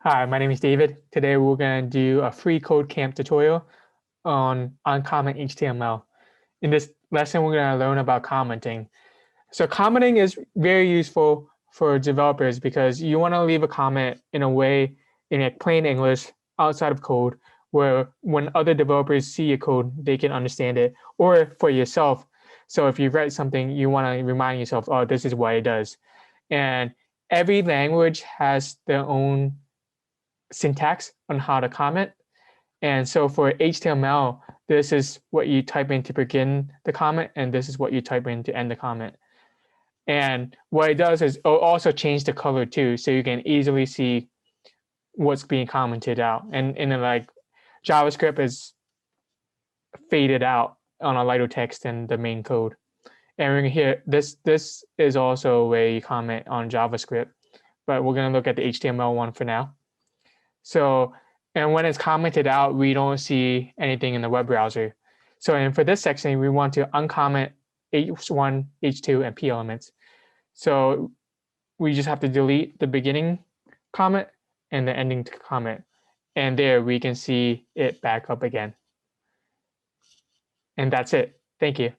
Hi, my name is David. Today we're going to do a free code camp tutorial on Uncomment HTML. In this lesson, we're going to learn about commenting. So commenting is very useful for developers because you want to leave a comment in a way, in a plain English, outside of code, where when other developers see your code, they can understand it, or for yourself. So if you write something, you want to remind yourself, oh, this is what it does. And every language has their own syntax on how to comment. And so for HTML, this is what you type in to begin the comment, and this is what you type in to end the comment. And what it does is it'll also change the color too, so you can easily see what's being commented out. And like JavaScript is faded out on a lighter text than the main code. And we're here, this is also a way you comment on JavaScript, but we're going to look at the HTML one for now. So, and when it's commented out, we don't see anything in the web browser. So, and for this section, we want to uncomment H1, H2, and P elements. So we just have to delete the beginning comment and the ending comment. And there we can see it back up again. And that's it. Thank you.